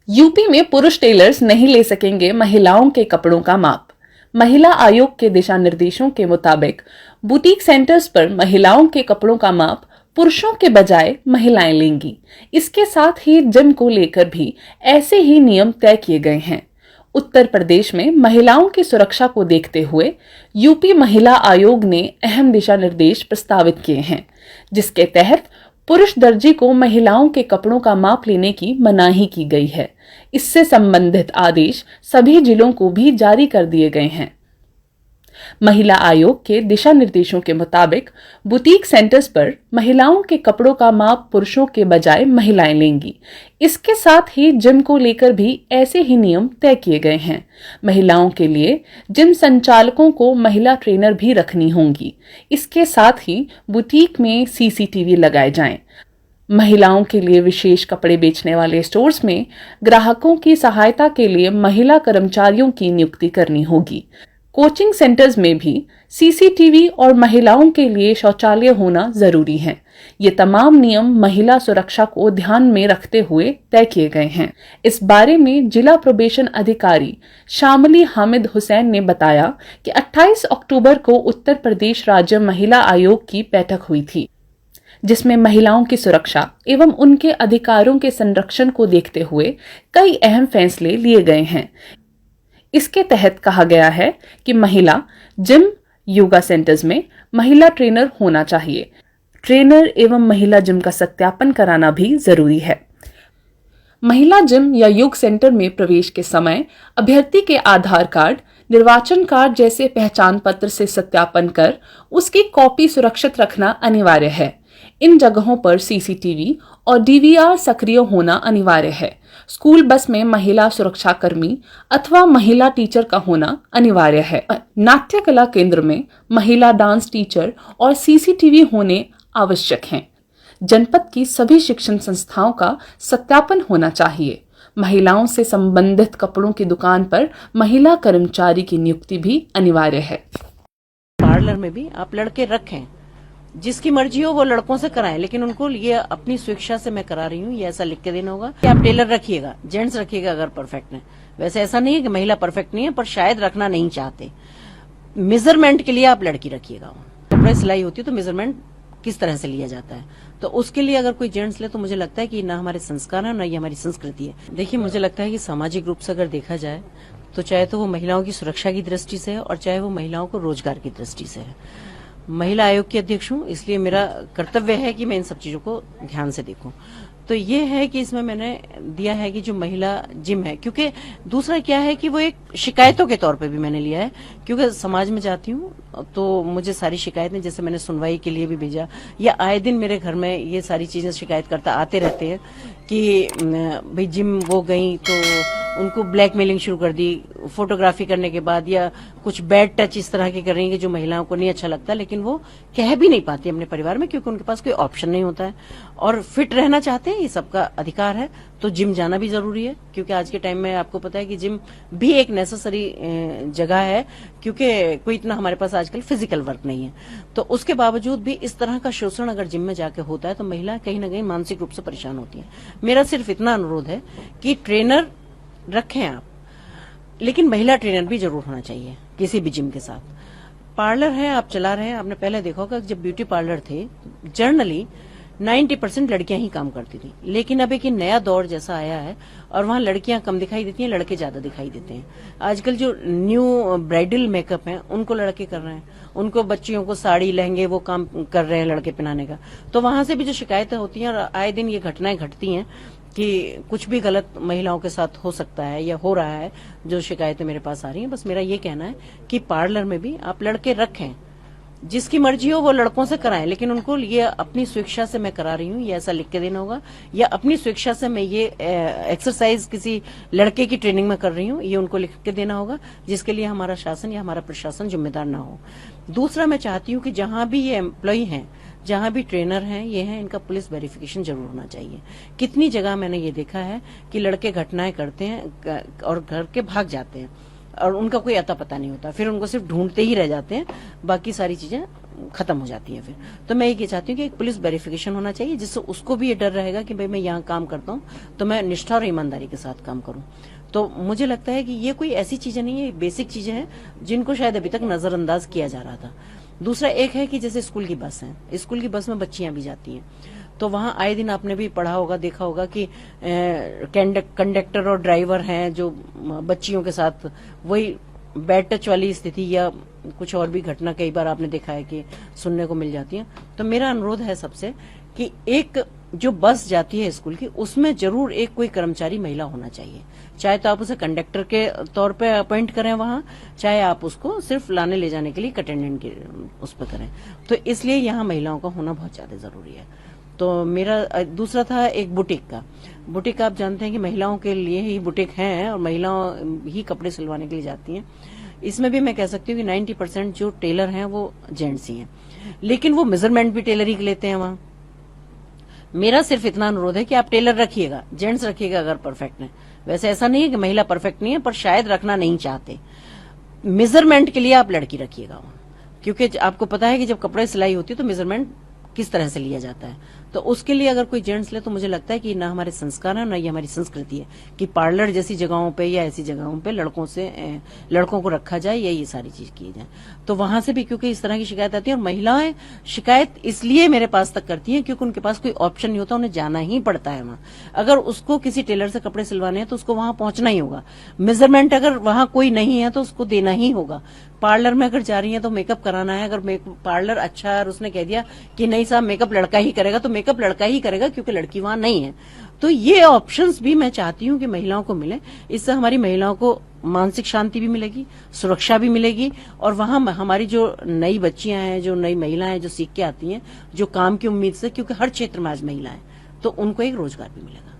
UP में पुरुष tailors नहीं ले सकेंगे महिलाओं के कपड़ों का माप। महिला आयोग के दिशा निर्देशों के मुताबिक बुटीक सेंटर्स पर महिलाओं के कपड़ों का माप पुरुषों के बजाय महिलाएं लेंगी। इसके साथ ही जिम को लेकर भी ऐसे ही नियम तय किए गए हैं। उत्तर प्रदेश में महिलाओं की सुरक्षा को देखते हुए यूपी महिला आयोग ने अहम दिशा निर्देश प्रस्तावित किए हैं, जिसके तहत पुरुष दर्जी को महिलाओं के कपड़ों का माप लेने की मनाही की गई है। इससे संबंधित आदेश सभी जिलों को भी जारी कर दिए गए हैं। महिला आयोग के दिशा निर्देशों के मुताबिक बुटीक सेंटर्स पर महिलाओं के कपड़ों का माप पुरुषों के बजाय महिलाएं लेंगी। इसके साथ ही जिम को लेकर भी ऐसे ही नियम तय किए गए हैं। महिलाओं के लिए जिम संचालकों को महिला ट्रेनर भी रखनी होंगी। इसके साथ ही बुटीक में सीसीटीवी लगाए जाएं। महिलाओं के लिए विशेष कपड़े बेचने वाले स्टोर्स में ग्राहकों की सहायता के लिए महिला कर्मचारियों की नियुक्ति करनी होगी। कोचिंग सेंटर्स में भी सीसीटीवी और महिलाओं के लिए शौचालय होना जरूरी है। ये तमाम नियम महिला सुरक्षा को ध्यान में रखते हुए तय किए गए हैं। इस बारे में जिला प्रोबेशन अधिकारी शामली हामिद हुसैन ने बताया कि 28 अक्टूबर को उत्तर प्रदेश राज्य महिला आयोग की बैठक हुई थी, जिसमें महिलाओं की सुरक्षा एवं उनके अधिकारों के संरक्षण को देखते हुए कई अहम फैसले लिए गए हैं। इसके तहत कहा गया है कि महिला जिम, योगा सेंटर्स में महिला ट्रेनर होना चाहिए। ट्रेनर एवं महिला जिम का सत्यापन कराना भी जरूरी है। महिला जिम या योग सेंटर में प्रवेश के समय अभ्यर्थी के आधार कार्ड, निर्वाचन कार्ड जैसे पहचान पत्र से सत्यापन कर उसकी कॉपी सुरक्षित रखना अनिवार्य है। इन जगहों पर सीसीटीवी और डीवीआर सक्रिय होना अनिवार्य है। स्कूल बस में महिला सुरक्षा कर्मी अथवा महिला टीचर का होना अनिवार्य है। नाट्य कला केंद्र में महिला डांस टीचर और सीसीटीवी होने आवश्यक हैं। जनपद की सभी शिक्षण संस्थाओं का सत्यापन होना चाहिए। महिलाओं से संबंधित कपड़ों की दुकान पर महिला कर्मचारी की नियुक्ति भी अनिवार्य है। पार्लर में भी आप लड़के रखें, जिसकी मर्जी हो वो लड़कों से कराएं, लेकिन उनको ये अपनी स्वेच्छा से मैं करा रही हूँ ये ऐसा लिख के देना होगा कि आप टेलर रखिएगा, जेंट्स रखिएगा अगर परफेक्ट है। वैसे ऐसा नहीं है कि महिला परफेक्ट नहीं है, पर शायद रखना नहीं चाहते। मेजरमेंट के लिए आप लड़की रखिएगा। कपड़े सिलाई होती है तो मेजरमेंट किस तरह से लिया जाता है, तो उसके लिए अगर कोई जेंट्स ले तो मुझे लगता है कि ना हमारे संस्कार है ना ये हमारी संस्कृति है। देखिए, मुझे लगता है कि सामाजिक रूप से अगर देखा जाए तो चाहे तो वो महिलाओं की सुरक्षा की दृष्टि से है और चाहे वो महिलाओं को रोजगार की दृष्टि से है। महिला आयोग की अध्यक्ष हूँ, इसलिए मेरा कर्तव्य है कि मैं इन सब चीजों को ध्यान से देखूं। तो ये है कि इसमें मैंने दिया है कि जो महिला जिम है, क्योंकि दूसरा क्या है कि वो एक शिकायतों के तौर पे भी मैंने लिया है, क्योंकि समाज में जाती हूँ तो मुझे सारी शिकायतें, जैसे मैंने सुनवाई के लिए भी भेजा, या आए दिन मेरे घर में ये सारी चीजें शिकायतकर्ता आते रहते हैं कि भाई जिम वो गई तो उनको ब्लैकमेलिंग शुरू कर दी फोटोग्राफी करने के बाद, या कुछ बैड टच इस तरह के कर रही है जो महिलाओं को नहीं अच्छा लगता, लेकिन वो कह भी नहीं पाती अपने परिवार में क्योंकि उनके पास कोई ऑप्शन नहीं होता है और फिट रहना चाहते हैं, ये सबका अधिकार है। तो जिम जाना भी जरूरी है, क्योंकि आज के टाइम में आपको पता है कि जिम भी एक नेसेसरी जगह है, क्योंकि कोई इतना हमारे पास आजकल फिजिकल वर्क नहीं है। तो उसके बावजूद भी इस तरह का शोषण अगर जिम में जाके होता है तो महिला कहीं ना कहीं मानसिक रूप से परेशान होती है। मेरा सिर्फ इतना अनुरोध है कि ट्रेनर रखें आप, लेकिन महिला ट्रेनर भी जरूर होना चाहिए किसी भी जिम के साथ। पार्लर है, आप चला रहे हैं, आपने पहले देखा होगा जब ब्यूटी पार्लर थे जनरली 90% लड़कियां ही काम करती थी, लेकिन अब एक नया दौर जैसा आया है और वहां लड़कियां कम दिखाई देती हैं, लड़के ज्यादा दिखाई देते हैं। आजकल जो न्यू ब्राइडल मेकअप है उनको लड़के कर रहे हैं, उनको बच्चियों को साड़ी लहंगे वो काम कर रहे हैं लड़के पहनाने का। तो वहां से भी जो शिकायतें होती हैं और आए दिन ये घटनाएं घटती हैं कि कुछ भी गलत महिलाओं के साथ हो सकता है या हो रहा है, जो शिकायतें मेरे पास आ रही हैं। बस मेरा ये कहना है कि पार्लर में भी आप लड़के रखें, जिसकी मर्जी हो वो लड़कों से कराएं, लेकिन उनको ये अपनी स्वेच्छा से मैं करा रही हूँ ये ऐसा लिख के देना होगा, या अपनी स्वेच्छा से मैं ये एक्सरसाइज किसी लड़के की ट्रेनिंग में कर रही हूँ ये उनको लिख के देना होगा, जिसके लिए हमारा शासन या हमारा प्रशासन जिम्मेदार ना हो। दूसरा, मैं चाहती हूँ कि जहां भी ये एम्प्लॉय हैं, जहां भी ट्रेनर हैं, ये हैं, इनका पुलिस वेरिफिकेशन जरूर होना चाहिए। कितनी जगह मैंने ये देखा है कि लड़के घटनाएं करते हैं और घर के भाग जाते हैं और उनका कोई अता पता नहीं होता, फिर उनको सिर्फ ढूंढते ही रह जाते हैं, बाकी सारी चीजें खत्म हो जाती है फिर। तो मैं ये चाहती हूँ कि एक पुलिस वेरिफिकेशन होना चाहिए, जिससे उसको भी ये डर रहेगा कि भाई मैं यहाँ काम करता हूँ तो मैं निष्ठा और ईमानदारी के साथ काम करूँ। तो मुझे लगता है कि ये कोई ऐसी चीजें नहीं है, बेसिक चीजें हैं जिनको शायद अभी तक नजरअंदाज किया जा रहा था। दूसरा एक है कि जैसे स्कूल की बस है, स्कूल की बस में बच्चियां भी जाती हैं, तो वहां आए दिन आपने भी पढ़ा होगा, देखा होगा कि कंडक्टर और ड्राइवर हैं जो बच्चियों के साथ वही बैड टच वाली स्थिति या कुछ और भी घटना कई बार आपने देखा है कि सुनने को मिल जाती है। तो मेरा अनुरोध है सबसे कि एक जो बस जाती है स्कूल की, उसमें जरूर एक कोई कर्मचारी महिला होना चाहिए, चाहे तो आप उसे कंडक्टर के तौर पे अपॉइंट करें वहां, चाहे आप उसको सिर्फ लाने ले जाने के लिए अटेंडेंट के उस पर करें। तो इसलिए यहाँ महिलाओं का होना बहुत ज्यादा जरूरी है। तो मेरा दूसरा था एक बुटीक का। बुटीक आप जानते हैं कि महिलाओं के लिए ही बुटीक हैं और महिलाओं ही कपड़े सिलवाने के लिए जाती हैं। इसमें भी मैं कह सकती हूँ कि 90% जो टेलर हैं वो जेंट्स ही हैं, लेकिन वो मेजरमेंट भी टेलर ही लेते हैं वहां। मेरा सिर्फ इतना अनुरोध है कि आप टेलर रखिएगा, जेंट्स रखिएगा अगर परफेक्ट है। वैसे ऐसा नहीं है कि महिला परफेक्ट नहीं है, पर शायद रखना नहीं चाहते। मेजरमेंट के लिए आप लड़की रखिएगा वहां, क्योंकि आपको पता है कि जब कपड़े सिलाई होती है तो मेजरमेंट किस तरह से लिया जाता है। तो उसके लिए अगर कोई जेंट्स ले तो मुझे लगता है कि ना हमारे संस्कार है ना ये हमारी संस्कृति है कि पार्लर जैसी जगहों पे या ऐसी जगहों पे लड़कों को रखा जाए या ये सारी चीज की जाए। तो वहां से भी क्योंकि इस तरह की शिकायत आती है, और महिलाएं शिकायत इसलिए मेरे पास तक करती हैं क्योंकि उनके पास कोई ऑप्शन नहीं होता, उन्हें जाना ही पड़ता है वहां। अगर उसको किसी टेलर से कपड़े सिलवाने हैं तो उसको वहां पहुंचना ही होगा। मेजरमेंट अगर वहां कोई नहीं है तो उसको देना ही होगा। पार्लर में अगर जा रही है तो मेकअप कराना है, अगर पार्लर अच्छा है और उसने कह दिया कि नहीं साहब मेकअप लड़का ही करेगा, तो मेकअप लड़का ही करेगा क्योंकि लड़की वहां नहीं है। तो ये ऑप्शंस भी मैं चाहती हूँ कि महिलाओं को मिले। इससे हमारी महिलाओं को मानसिक शांति भी मिलेगी, सुरक्षा भी मिलेगी, और वहां हमारी जो नई बच्चियां हैं, जो नई महिलाएं हैं जो सीख के आती हैं, जो काम की उम्मीद से, क्योंकि हर क्षेत्र में आज महिला है, तो उनको एक रोजगार भी मिलेगा।